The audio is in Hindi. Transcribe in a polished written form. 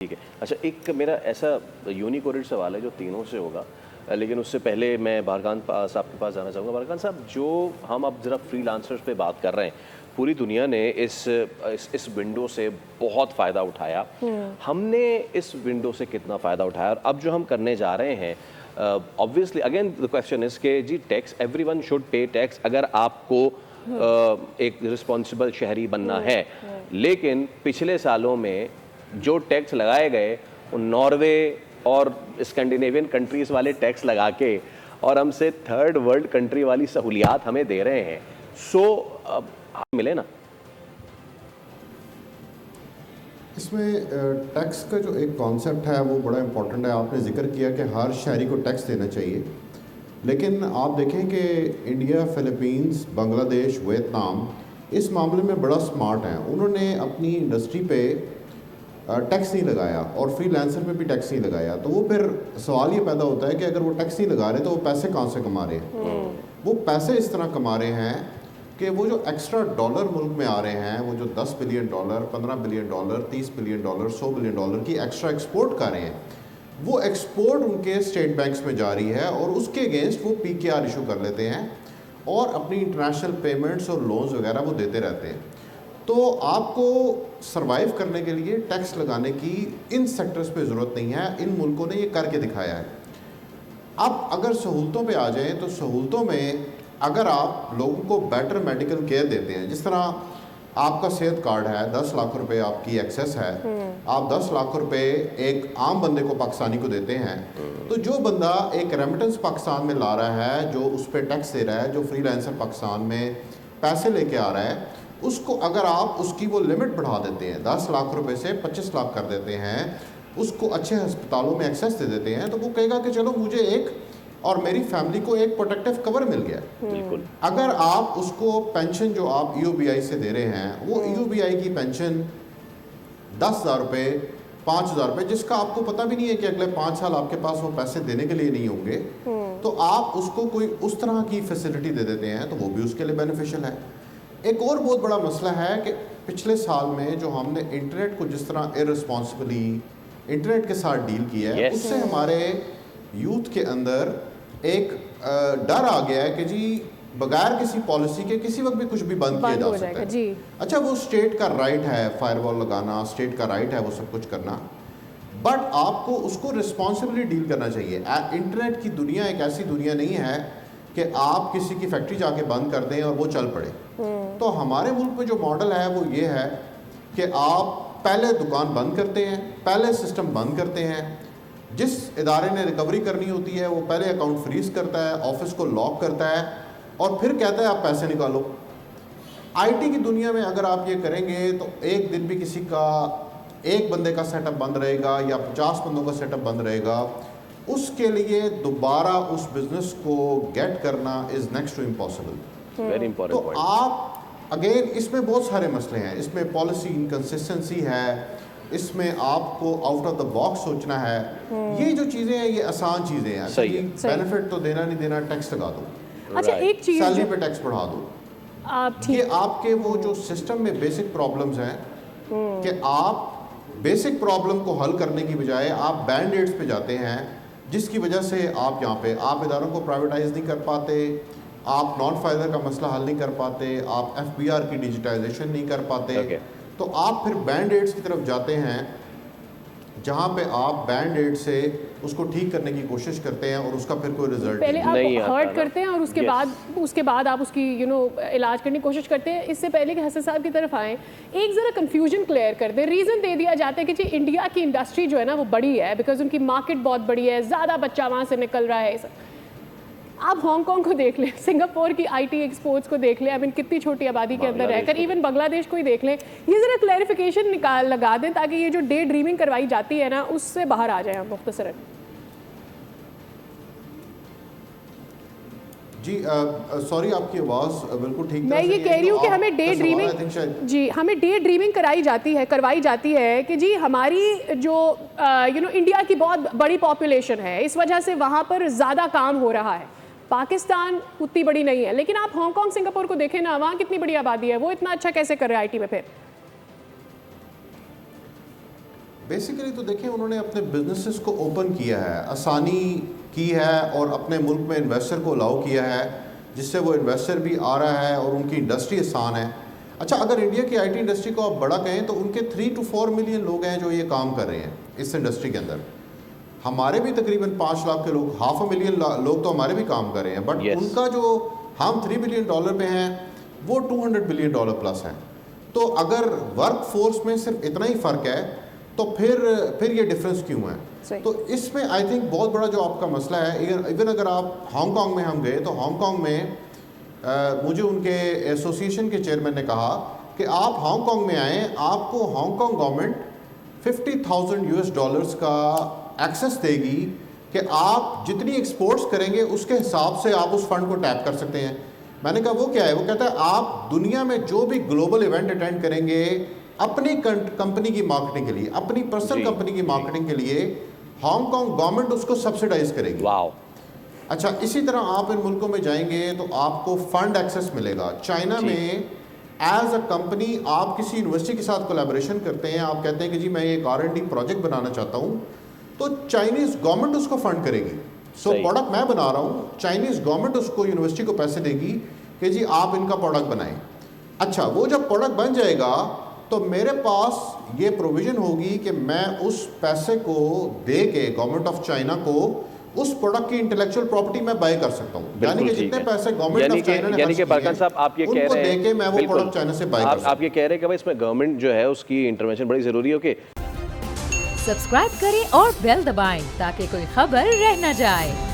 ठीक है। अच्छा, एक मेरा ऐसा यूनिक सवाल है जो तीनों से होगा, लेकिन उससे पहले मैं बारखान साहब के पास जाना चाहूँगा। बारखान साहब, जो हम अब ज़रा फ्रीलांसर्स पे बात कर रहे हैं, पूरी दुनिया ने इस विंडो से बहुत फ़ायदा उठाया। हमने इस विंडो से कितना फ़ायदा उठाया और अब जो हम करने जा रहे हैं, obviously again the question is के जी tax, everyone should pay tax अगर आपको एक रिस्पॉन्सिबल शहरी बनना है। लेकिन पिछले सालों में जो टैक्स लगाए गए वो नॉर्वे और स्कैंडिनेवियन कंट्रीज़ वाले टैक्स लगा के और हमसे थर्ड वर्ल्ड कंट्री वाली सहूलियात हमें दे रहे हैं। सो मिले ना। इसमें टैक्स का जो एक कॉन्सेप्ट है वो बड़ा इम्पोर्टेंट है। आपने जिक्र किया कि हर शहरी को टैक्स देना चाहिए, लेकिन आप देखें कि इंडिया, फिलीपींस, बांग्लादेश, वियतनाम इस मामले में बड़ा स्मार्ट हैं। उन्होंने अपनी इंडस्ट्री पे टैक्स नहीं लगाया और फ्रीलांसर पे भी टैक्स नहीं लगाया। तो वो फिर सवाल ये पैदा होता है कि अगर वो टैक्स नहीं लगा रहे तो वो पैसे कहाँ से कमा रहे हैं। वो पैसे इस तरह कमा रहे हैं कि वो जो एक्स्ट्रा डॉलर मुल्क में आ रहे हैं, वो जो 10 billion dollar, 15 billion dollar, 30 billion dollar, 100 billion dollar की एक्स्ट्रा एक्सपोर्ट कर रहे हैं, वो एक्सपोर्ट उनके स्टेट बैंक्स में जारी है और उसके अगेंस्ट वो PKR इशू कर लेते हैं और अपनी इंटरनेशनल पेमेंट्स और लोन्स वगैरह वो देते रहते हैं। तो आपको सरवाइव करने के लिए टैक्स लगाने की इन सेक्टर्स पे ज़रूरत नहीं है। इन मुल्कों ने ये करके दिखाया है। अब अगर सहूलतों पे आ जाएं तो सहूलतों में अगर आप लोगों को बेटर मेडिकल केयर देते हैं, जिस तरह आपका सेहत कार्ड है, 10 लाख रुपए आपकी एक्सेस है, आप 10 लाख रुपए एक आम बंदे को, पाकिस्तानी को देते हैं, तो जो बंदा एक रेमिटेंस पाकिस्तान में ला रहा है, जो उस पर टैक्स दे रहा है, जो फ्रीलांसर पाकिस्तान में पैसे लेके आ रहा है, उसको अगर आप उसकी वो लिमिट बढ़ा देते हैं, 10 लाख रुपए से 25 लाख कर देते हैं, उसको अच्छे अस्पतालों में एक्सेस दे देते हैं, तो वो कहेगा कि चलो मुझे एक और मेरी फैमिली को एक प्रोटेक्टिव कवर मिल गया। बिल्कुल। अगर आप उसको पेंशन जो आप EOBI से दे रहे हैं, वो EOBI की पेंशन 10,000 रुपये, 5,000 रुपये, जिसका आपको पता भी नहीं है कि अगले 5 साल आपके पास वो पैसे देने के लिए नहीं होंगे, तो आप उसको कोई उस तरह की फैसिलिटी दे देते हैं, तो वो भी उसके लिए बेनिफिशियल है। एक और बहुत बड़ा मसला है कि पिछले साल में जो हमने इंटरनेट को जिस तरह इररिस्पॉन्सिबली इंटरनेट के साथ डील किया है, उससे हमारे यूथ के अंदर एक डर आ गया है कि जी बगैर किसी पॉलिसी के किसी वक्त भी कुछ भी बंद किया जा सकता है। जी। अच्छा, वो स्टेट का राइट है फायरवॉल लगाना, स्टेट का राइट है वो सब कुछ करना, बट आपको उसको रिस्पॉन्सिबली डील करना चाहिए। इंटरनेट की दुनिया एक ऐसी दुनिया नहीं है कि आप किसी की फैक्ट्री जाके बंद कर दें और वो चल पड़े। तो हमारे मुल्क में जो मॉडल है वो ये है कि आप पहले दुकान बंद करते हैं, पहले सिस्टम बंद करते हैं, जिस इदारे ने रिकवरी करनी होती है वो पहले अकाउंट फ्रीज करता है, ऑफिस को लॉक करता है और फिर कहता है आप पैसे निकालो। IT की दुनिया में अगर आप ये करेंगे तो एक दिन भी किसी का एक बंदे का सेटअप बंद रहेगा या 50 बंदों का सेटअप बंद रहेगा, उसके लिए दोबारा उस बिजनेस को गेट करना is next to impossible. Very important तो पॉइंट। आप अगेन इसमें बहुत सारे मसले हैं, इसमें पॉलिसी इनकंसिस्टेंसी है, इसमें आपको आउट ऑफ द बॉक्स सोचना है। ये जो चीज़ें हैं ये आसान चीज़ें हैं। सही है। बेनिफिट तो देना नहीं देना, टैक्स लगा दो। अच्छा, एक चीज सैलरी पे टैक्स बढ़ा दो। आप ये ठीक, आपके वो जो सिस्टम में बेसिक प्रॉब्लम्स हैं कि आप बेसिक प्रॉब्लम को हल करने की बजाय आप बैंड एड्स पे जाते हैं, जिसकी वजह से आप यहाँ पे आप इदारों को प्राइवेटाइज नहीं कर पाते, आप नॉन फाइजर का मसला हल नहीं कर पाते, आप FBR की डिजिटाइजेशन नहीं कर पाते। तो आप फिर बैंड एड्स की तरफ जाते हैं, जहाँ पे आप बैंड एड से उसको ठीक करने की कोशिश करते हैं और उसका फिर कोई रिजल्ट पहले नहीं आप हर्ट करते हैं और उसके बाद आप उसकी इलाज करने की कोशिश करते हैं। इससे पहले कि हसन साहब की तरफ आएँ, एक ज़रा कंफ्यूजन क्लियर कर दें। रीज़न दे दिया जाता है कि जी इंडिया की इंडस्ट्री जो है ना वो बड़ी है, बिकॉज उनकी मार्केट बहुत बड़ी है, ज़्यादा बच्चा वहाँ से निकल रहा है। आप हांगकांग को देख लें, सिंगापुर की IT एक्सपोर्ट्स को देख लें, अब इन कितनी छोटी आबादी के अंदर रहकर, इवन बांग्लादेश को ही देख लें। ये ज़रा क्लैरिफिकेशन लगा दें ताकि ये जो डे ड्रीमिंग करवाई जाती है ना उससे बाहर आ जाए हम मुख्तसरन। जी सॉरी, आपकी आवाज़ बिल्कुल ठीक। मैं ये कह रही हूँ कि हमें डे ड्रीमिंग, जी हमें डे ड्रीमिंग करवाई जाती है कि जी हमारी जो इंडिया की बहुत बड़ी पॉपुलेशन है, इस वजह से वहाँ पर ज़्यादा काम हो रहा है। पाकिस्तान उतनी बड़ी नहीं है, लेकिन आप हांगकांग, सिंगापुर को देखें ना, वहाँ कितनी बड़ी आबादी है, वो इतना अच्छा कैसे कर रहे हैं IT में फिर? बेसिकली तो देखिए उन्होंने अपने बिजनेसेस को ओपन किया है, आसानी की है और अपने मुल्क में इन्वेस्टर को अलाउ किया है, जिससे वो इन्वेस्टर भी आ रहा है और उनकी इंडस्ट्री आसान है। अच्छा, अगर इंडिया की आईटी इंडस्ट्री को आप बड़ा कहें तो उनके 3 to 4 मिलियन लोग हैं जो ये काम कर रहे हैं इस इंडस्ट्री के अंदर। हमारे भी तकरीबन 5 लाख के लोग, $500,000 लोग तो हमारे भी काम कर रहे हैं, बट Yes. उनका जो हम $3 बिलियन में हैं वो $200 बिलियन प्लस हैं। तो अगर वर्क फोर्स में सिर्फ इतना ही फ़र्क है तो फिर ये डिफरेंस क्यों है? सही। तो इसमें आई थिंक बहुत बड़ा जो आपका मसला है, इवन अगर आप हांगकांग में हम गए तो हांगकांग में मुझे उनके एसोसिएशन के चेयरमैन ने कहा कि आप हांगकांग में आएँ, आपको हांगकांग गवर्नमेंट $50,000 का एक्सेस देगी कि आप जितनी एक्सपोर्ट्स करेंगे उसके हिसाब से आप उस फंड को टैप कर सकते हैं। मैंने कहा वो क्या है? वो कहता है आप दुनिया में जो भी ग्लोबल इवेंट अटेंड करेंगे अपनी कंपनी की मार्केटिंग के लिए, अपनी पर्सनल जी, कंपनी की जी। मार्केटिंग के लिए हांगकांग गवर्नमेंट उसको सब्सिडाइज करेगी। वाओ। अच्छा, इसी तरह आप इन मुल्कों में जाएंगे तो आपको फंड एक्सेस मिलेगा। चाइना जी। में एज अ कंपनी आप किसी यूनिवर्सिटी के साथ कोलैबोरेशन करते हैं, आप कहते हैं कि जी मैं एक R&D प्रोजेक्ट बनाना चाहता हूँ, तो चाइनीज़ गवर्नमेंट उसको फंड करेगी। सो सही। प्रोडक्ट मैं बना रहा हूँ, चाइनीज़ गवर्नमेंट उसको यूनिवर्सिटी को पैसे देगी कि जी आप इनका प्रोडक्ट बनाएं। अच्छा, वो जब प्रोडक्ट बन जाएगा तो मेरे पास ये प्रोविज़न होगी कि मैं उस पैसे को दे के गवर्नमेंट ऑफ चाइना को उस प्रोडक्ट की इंटेलेक्चुअल प्रॉपर्टी मैं बाय कर सकता हूँ। यानी बिल्कुल कि ठीक जितने है। पैसे गवर्नमेंट ऑफ चाइना ने यानी कि खर्च बरकान किए साहब आप ये हैं, कह उनको रहे दे हैं, के मैं वो बिल्कुल। प्रोडक्ट चाइना से बाय कर सकता हूँ। आप ये कह रहे हैं कि भाई इसमें गवर्नमेंट जो है उसकी इंटरवेंशन बड़ी जरूरी है। ओके, सब्सक्राइब करें और बेल दबाएं ताकि कोई खबर रह न जाए।